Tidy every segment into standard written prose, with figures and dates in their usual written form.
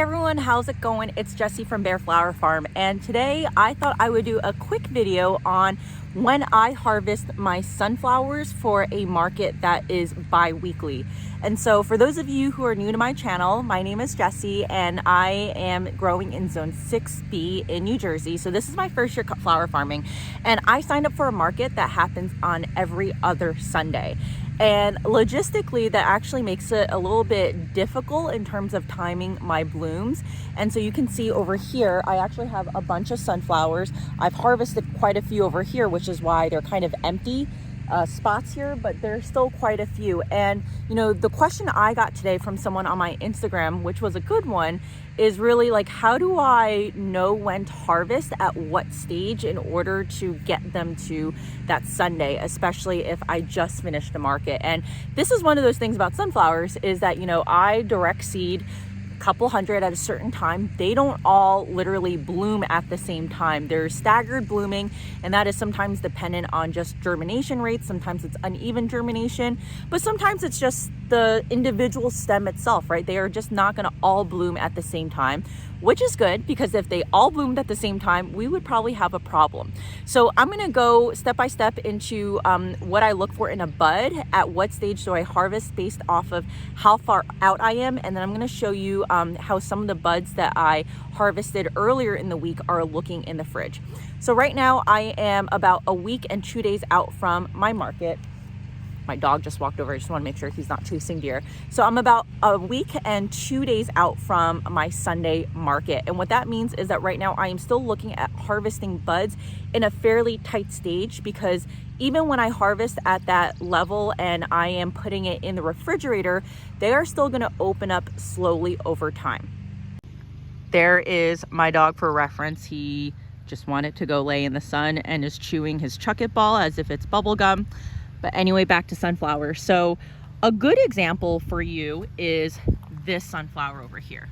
everyone, how's it going? It's Jessie from b.a.r.e Flower Farm, and today I thought I would do a quick video on when I harvest my sunflowers for a market that is bi-weekly. And so for those of you who are new to my channel, my name is Jessie and I am growing in zone 6B in New Jersey. So this is my first year flower farming, and I signed up for a market that happens on every other Sunday. And logistically, that actually makes it a little bit difficult in terms of timing my blooms. And so you can see over here, I actually have a bunch of sunflowers. I've harvested quite a few over here, which is why they're kind of empty spots here, but there's still quite a few. And you know, the question I got today from someone on my Instagram, which was a good one, is really like, how do I know when to harvest at what stage in order to get them to that Sunday, especially if I just finished the market? And this is one of those things about sunflowers, is that, you know, I direct seed couple hundred at a certain time. They don't all literally bloom at the same time. There's staggered blooming, and that is sometimes dependent on just germination rates. Sometimes it's uneven germination, but sometimes it's just the individual stem itself, right? They are just not going to all bloom at the same time, which is good, because if they all bloomed at the same time, we would probably have a problem. So I'm going to go step by step into what I look for in a bud, at what stage do I harvest based off of how far out I am, and then I'm going to show you how some of the buds that I harvested earlier in the week are looking in the fridge. So right now I am about a week and 2 days out from my market. My dog just walked over. I just want to make sure he's not chasing deer. So I'm about a week and 2 days out from my Sunday market. And what that means is that right now I am still looking at harvesting buds in a fairly tight stage, because even when I harvest at that level and I am putting it in the refrigerator, they are still going to open up slowly over time. There is my dog for reference. He just wanted to go lay in the sun and is chewing his Chuck-It ball as if it's bubble gum. But anyway, back to sunflowers. So a good example for you is this sunflower over here.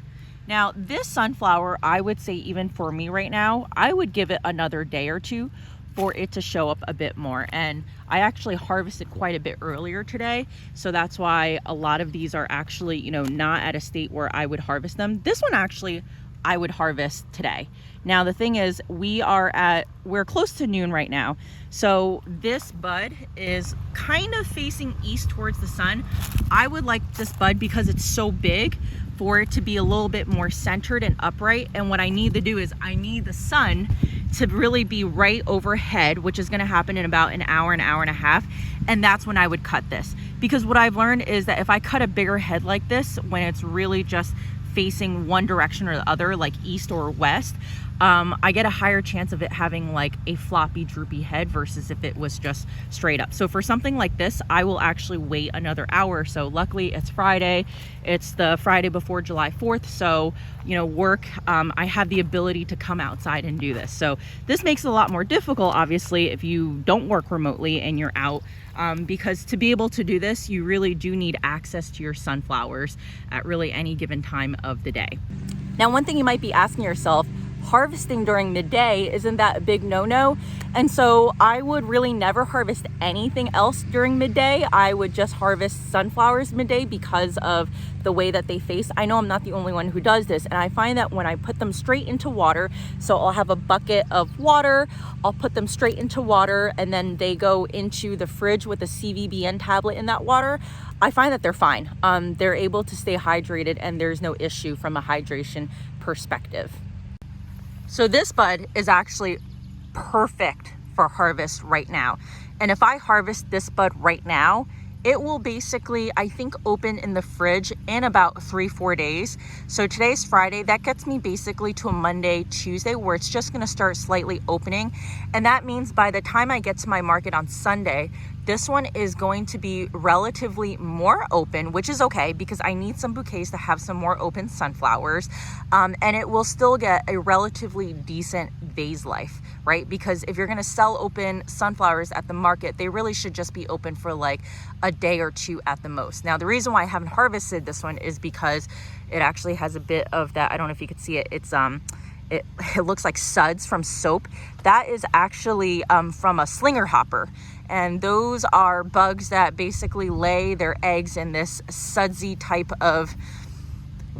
Now, this sunflower, I would say, even for me right now, I would give it another day or two for it to show up a bit more. And I actually harvested quite a bit earlier today, so that's why a lot of these are actually, you know, not at a state where I would harvest them. This one actually I would harvest today. Now the thing is, we're close to noon right now, so this bud is kind of facing east towards the sun. I would like this bud, because it's so big, for it to be a little bit more centered and upright. And what I need to do is I need the sun to really be right overhead, which is going to happen in about an hour and a half. And that's when I would cut this, because what I've learned is that if I cut a bigger head like this, when it's really just facing one direction or the other, like east or west, I get a higher chance of it having like a floppy, droopy head versus if it was just straight up. So for something like this, I will actually wait another hour or so. Luckily, it's Friday. It's the Friday before July 4th. So, you know, I have the ability to come outside and do this. So this makes it a lot more difficult, obviously, if you don't work remotely and you're out. Because to be able to do this, you really do need access to your sunflowers at really any given time of the day. Now, one thing you might be asking yourself, harvesting during midday, isn't that a big no-no? And so I would really never harvest anything else during midday. I would just harvest sunflowers midday because of the way that they face. I know I'm not the only one who does this, and I find that when I put them straight into water, so I'll have a bucket of water, I'll put them straight into water, and then they go into the fridge with a CVBN tablet in that water, I find that they're fine. They're able to stay hydrated, and there's no issue from a hydration perspective. So this bud is actually perfect for harvest right now. And if I harvest this bud right now, it will basically, I think, open in the fridge in about 3-4 days. So today's Friday. That gets me basically to a Monday, Tuesday, where it's just going to start slightly opening. And that means by the time I get to my market on Sunday, this one is going to be relatively more open, which is okay, because I need some bouquets to have some more open sunflowers. And it will still get a relatively decent vase life, right? Because if you're going to sell open sunflowers at the market, they really should just be open for like a day or two at the most. Now, the reason why I haven't harvested this one is because it actually has a bit of that. I don't know if you could see it. It's it looks like suds from soap. That is actually from a slinger hopper. And those are bugs that basically lay their eggs in this sudsy type of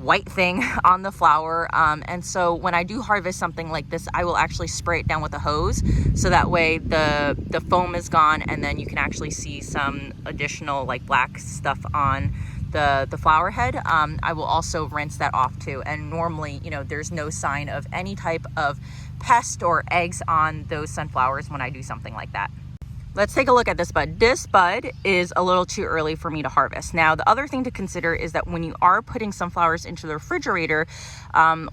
white thing on the flower. And so when I do harvest something like this, I will actually spray it down with a hose, so that way the foam is gone, and then you can actually see some additional like black stuff on the flower head. I will also rinse that off too. And normally, you know, there's no sign of any type of pest or eggs on those sunflowers when I do something like that. Let's take a look at this bud. This bud is a little too early for me to harvest. Now, the other thing to consider is that when you are putting sunflowers into the refrigerator,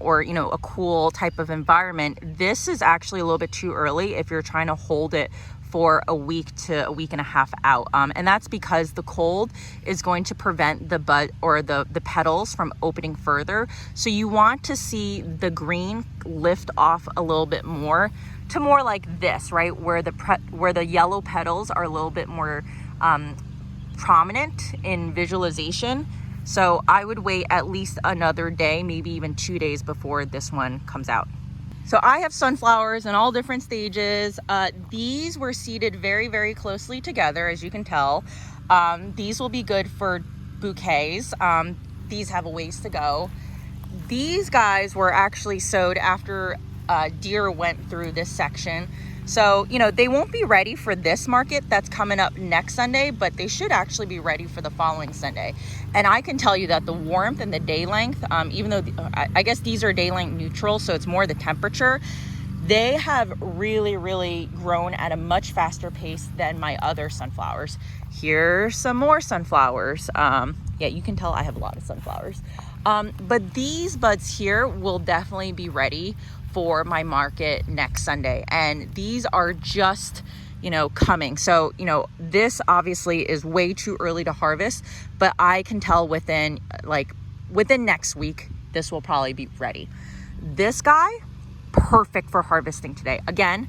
or, you know, a cool type of environment, this is actually a little bit too early if you're trying to hold it for a week to a week and a half out. And that's because the cold is going to prevent the bud or the petals from opening further. So you want to see the green lift off a little bit more to more like this, right? Where the yellow petals are a little bit more prominent in visualization. So I would wait at least another day, maybe even 2 days before this one comes out. So I have sunflowers in all different stages. These were seeded very, very closely together, as you can tell. These will be good for bouquets. These have a ways to go. These guys were actually sowed after deer went through this section. So, you know, they won't be ready for this market that's coming up next Sunday, but they should actually be ready for the following Sunday. And I can tell you that the warmth and the day length, even though I guess these are day length neutral, so it's more the temperature, they have really, really grown at a much faster pace than my other sunflowers. Here's some more sunflowers. Yeah, you can tell I have a lot of sunflowers. But these buds here will definitely be ready for my market next Sunday. And these are just, you know, coming. So, you know, this obviously is way too early to harvest, but I can tell within next week, this will probably be ready. This guy, perfect for harvesting today. Again,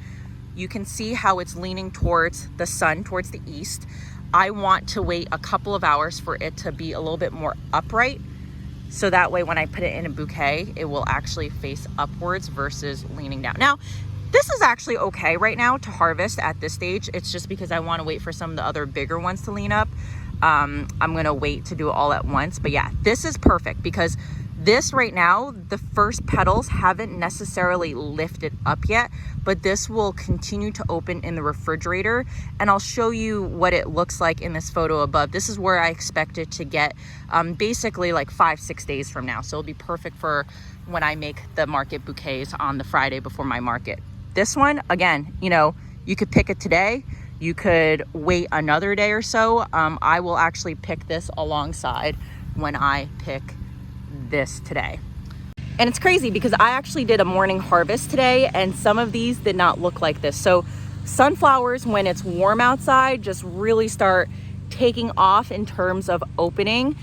you can see how it's leaning towards the sun, towards the east. I want to wait a couple of hours for it to be a little bit more upright, so that way when I put it in a bouquet, it will actually face upwards versus leaning down. Now, this is actually okay right now to harvest at this stage. It's just because I want to wait for some of the other bigger ones to lean up. I'm going to wait to do it all at once. But yeah, this is perfect because this right now, the first petals haven't necessarily lifted up yet, but this will continue to open in the refrigerator. And I'll show you what it looks like in this photo above. This is where I expect it to get basically like 5-6 days from now. So it'll be perfect for when I make the market bouquets on the Friday before my market. This one, again, you know, you could pick it today. You could wait another day or so. I will actually pick this alongside when I pick this today. And it's crazy because I actually did a morning harvest today and some of these did not look like this. So sunflowers, when it's warm outside, just really start taking off in terms of opening.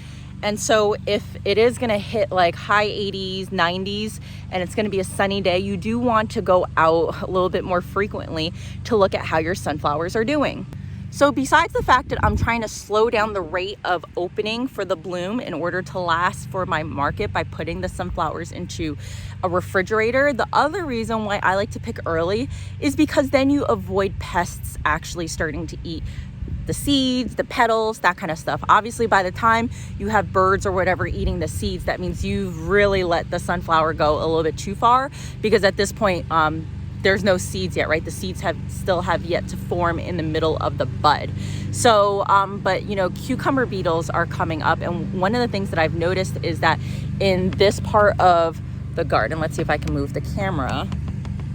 And so if it is going to hit like high 80s, 90s, and it's going to be a sunny day, you do want to go out a little bit more frequently to look at how your sunflowers are doing. So besides the fact that I'm trying to slow down the rate of opening for the bloom in order to last for my market by putting the sunflowers into a refrigerator, the other reason why I like to pick early is because then you avoid pests actually starting to eat the seeds, the petals, that kind of stuff. Obviously, by the time you have birds or whatever eating the seeds, that means you've really let the sunflower go a little bit too far, because at this point, there's no seeds yet, right? The seeds still have yet to form in the middle of the bud. So, but you know, cucumber beetles are coming up. And one of the things that I've noticed is that in this part of the garden, let's see if I can move the camera,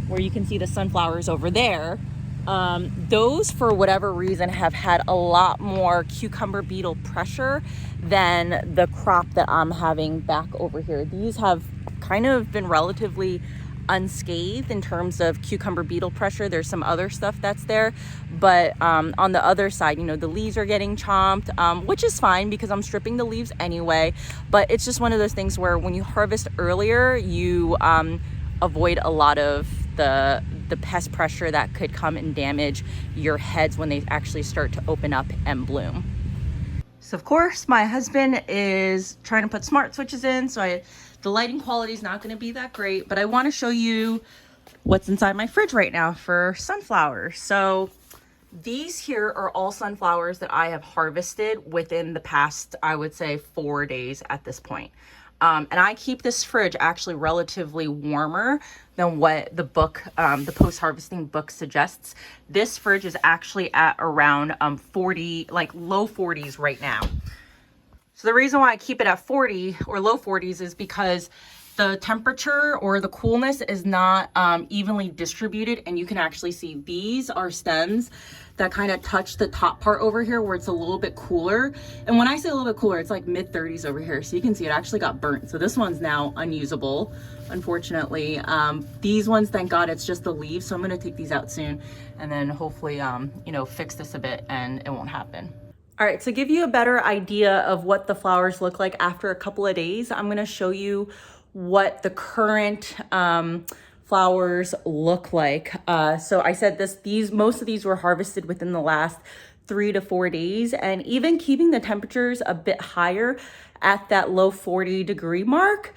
where you can see the sunflowers over there, those for whatever reason have had a lot more cucumber beetle pressure than the crop that I'm having back over here. These have kind of been relatively unscathed in terms of cucumber beetle pressure. There's some other stuff that's there, but on the other side, you know, the leaves are getting chomped, which is fine because I'm stripping the leaves anyway. But it's just one of those things where when you harvest earlier, you avoid a lot of the pest pressure that could come and damage your heads when they actually start to open up and bloom. So of course my husband is trying to put smart switches in, so the lighting quality is not going to be that great, but I want to show you what's inside my fridge right now for sunflowers. So these here are all sunflowers that I have harvested within the past, I would say 4 days at this point. And I keep this fridge actually relatively warmer than what the book, the post-harvesting book suggests. This fridge is actually at around 40, like low 40s right now. So the reason why I keep it at 40 or low 40s is because the temperature or the coolness is not evenly distributed, and you can actually see these are stems that kind of touch the top part over here where it's a little bit cooler. And when I say a little bit cooler, it's like mid 30s over here. So you can see it actually got burnt. So this one's now unusable, unfortunately. These ones, thank God, it's just the leaves. So I'm gonna take these out soon and then hopefully, you know, fix this a bit and it won't happen. All right, to give you a better idea of what the flowers look like after a couple of days, I'm gonna show you what the current flowers look like. So I said most of these were harvested within the last 3 to 4 days, and even keeping the temperatures a bit higher at that low 40-degree mark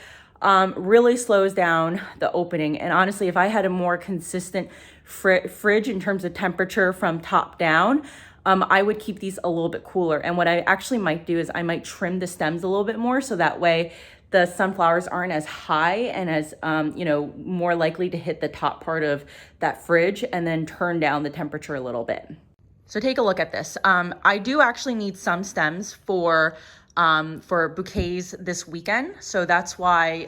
really slows down the opening. And honestly, if I had a more consistent fridge in terms of temperature from top down, I would keep these a little bit cooler. And what I actually might do is I might trim the stems a little bit more, so that way the sunflowers aren't as high and as, you know, more likely to hit the top part of that fridge, and then turn down the temperature a little bit. So take a look at this. I do actually need some stems for bouquets this weekend. So that's why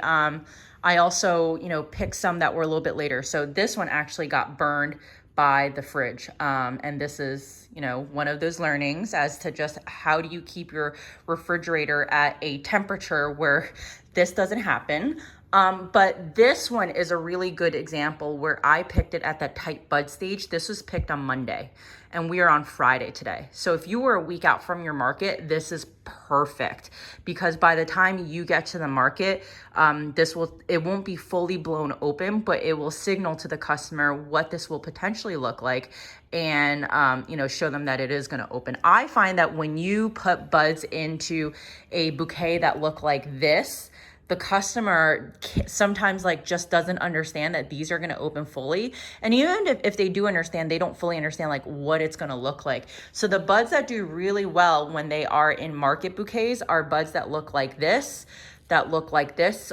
I also, you know, picked some that were a little bit later. So this one actually got burned by the fridge. And this is, you know, one of those learnings as to just how do you keep your refrigerator at a temperature where this doesn't happen. But this one is a really good example where I picked it at that tight bud stage. This was picked on Monday and we are on Friday today. So if you were a week out from your market, this is perfect, because by the time you get to the market, it won't be fully blown open, but it will signal to the customer what this will potentially look like, and you know, show them that it is going to open. I find that when you put buds into a bouquet that look like this, the customer sometimes like just doesn't understand that these are going to open fully. And even if they do understand, they don't fully understand like what it's going to look like. So the buds that do really well when they are in market bouquets are buds that look like this,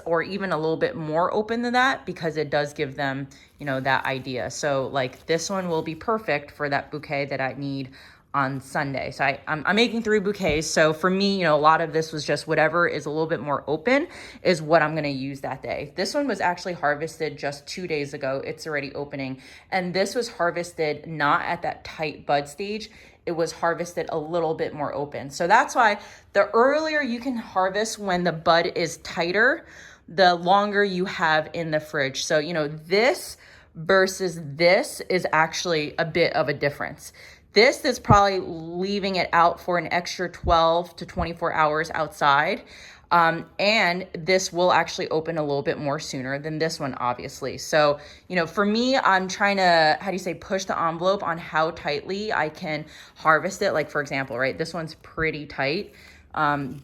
or even a little bit more open than that, because it does give them, you know, that idea. So like this one will be perfect for that bouquet that I need on Sunday. So I'm making 3 bouquets. So for me, you know, a lot of this was just whatever is a little bit more open is what I'm going to use that day. This one was actually harvested just 2 days ago. It's already opening. And this was harvested not at that tight bud stage. It was harvested a little bit more open. So that's why the earlier you can harvest when the bud is tighter, the longer you have in the fridge. So, you know, this versus this is actually a bit of a difference. This is probably leaving it out for an extra 12 to 24 hours outside. And this will actually open a little bit more sooner than this one, obviously. So, you know, for me, I'm trying to, push the envelope on how tightly I can harvest it. Like, for example, right, this one's pretty tight.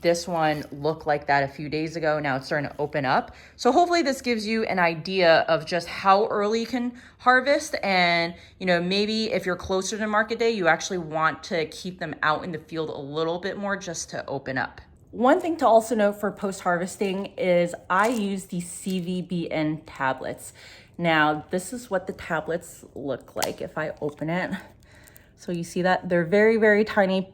This one looked like that a few days ago. Now it's starting to open up. So hopefully this gives you an idea of just how early you can harvest. And, you know, maybe if you're closer to market day, you actually want to keep them out in the field a little bit more just to open up. One thing to also note for post-harvesting is I use the CVBN tablets. Now, this is what the tablets look like if I open it. So you see that they're very, very tiny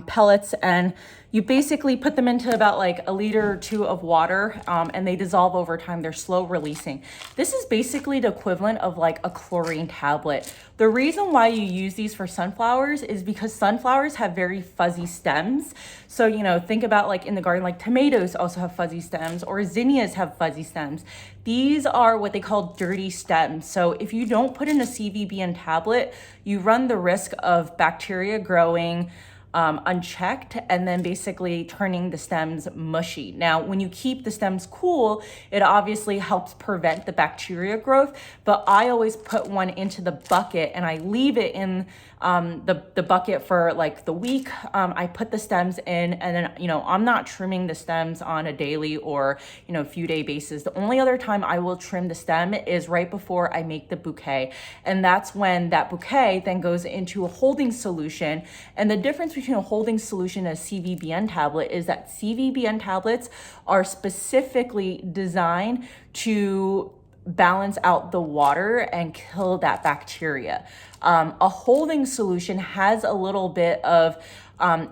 pellets, and you basically put them into about like a liter or 2 of water, and they dissolve over time. They're slow releasing. This is basically the equivalent of like a chlorine tablet. The reason why you use these for sunflowers is because sunflowers have very fuzzy stems. So, you know, think about like in the garden, like tomatoes also have fuzzy stems, or zinnias have fuzzy stems. These are what they call dirty stems. So if you don't put in a CVBN tablet, you run the risk of bacteria growing unchecked and then basically turning the stems mushy. Now, when you keep the stems cool, it obviously helps prevent the bacteria growth, but I always put one into the bucket and I leave it in the bucket for like the week. I put the stems in, and then, you know, I'm not trimming the stems on a daily or, you know, few day basis. The only other time I will trim the stem is right before I make the bouquet. And that's when that bouquet then goes into a holding solution. And the difference between a holding solution and a CVBN tablet is that CVBN tablets are specifically designed to balance out the water and kill that bacteria. A holding solution has a little bit of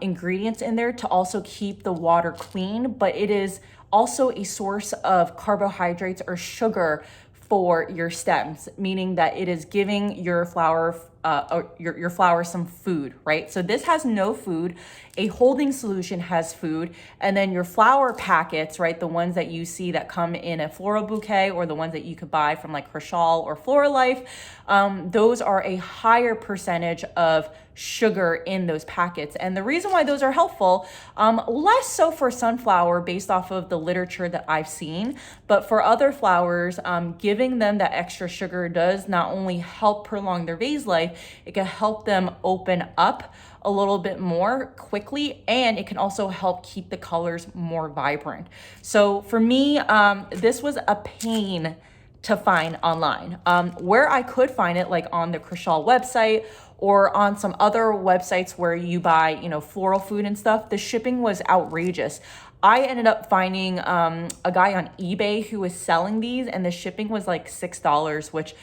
ingredients in there to also keep the water clean, but it is also a source of carbohydrates or sugar for your stems, meaning that it is giving your flower your flower some food, right? So this has no food. A holding solution has food, and then your flower packets, right, the ones that you see that come in a floral bouquet or the ones that you could buy from like Herschel or Floralife, those are a higher percentage of sugar in those packets. And the reason why those are helpful, less so for sunflower based off of the literature that I've seen, but for other flowers, giving them that extra sugar does not only help prolong their vase life, it can help them open up a little bit more quickly, and it can also help keep the colors more vibrant. So for me, this was a pain to find online. Where I could find it, like on the Herschel website or on some other websites where you buy, you know, floral food and stuff, the shipping was outrageous. I ended up finding a guy on eBay who was selling these, and the shipping was like $6, which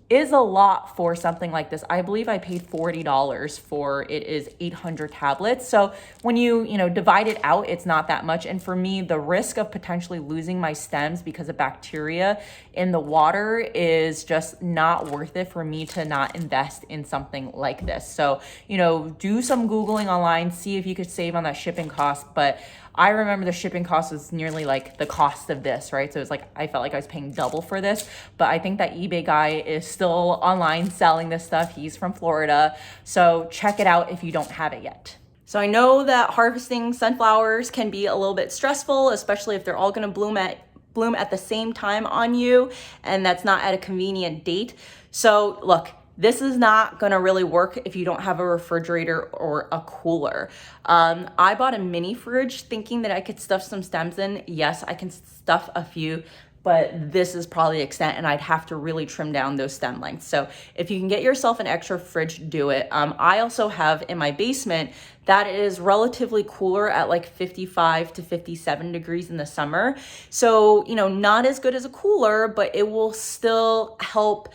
is a lot for something like this. I believe I paid $40 for it is 800 tablets. So when you divide it out, it's not that much. And for me, the risk of potentially losing my stems because of bacteria in the water is just not worth it for me to not invest in something like this. So, do some Googling online, see if you could save on that shipping cost. But I remember the shipping cost was nearly like the cost of this, right? So it was like, I felt like I was paying double for this, but I think that eBay guy is still online selling this stuff. He's from Florida. So check it out if you don't have it yet. So I know that harvesting sunflowers can be a little bit stressful, especially if they're all gonna bloom at the same time on you, and that's not at a convenient date. So look, this is not gonna really work if you don't have a refrigerator or a cooler. I bought a mini fridge thinking that I could stuff some stems in. Yes, I can stuff a few, but this is probably the extent, and I'd have to really trim down those stem lengths. So if you can get yourself an extra fridge, do it. I also have in my basement that is relatively cooler at like 55 to 57 degrees in the summer. So, not as good as a cooler, but it will still help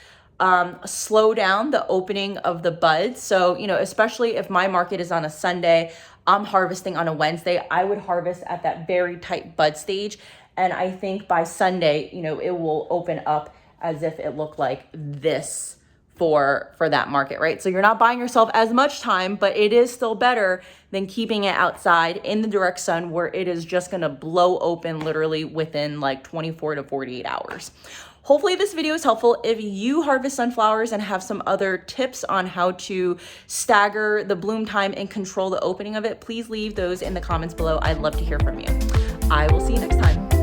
slow down the opening of the buds. So, especially if my market is on a Sunday, I'm harvesting on a Wednesday, I would harvest at that very tight bud stage. And I think by Sunday, it will open up as if it looked like this for that market, right? So you're not buying yourself as much time, but it is still better than keeping it outside in the direct sun where it is just gonna blow open literally within like 24 to 48 hours. Hopefully this video is helpful. If you harvest sunflowers and have some other tips on how to stagger the bloom time and control the opening of it, please leave those in the comments below. I'd love to hear from you. I will see you next time.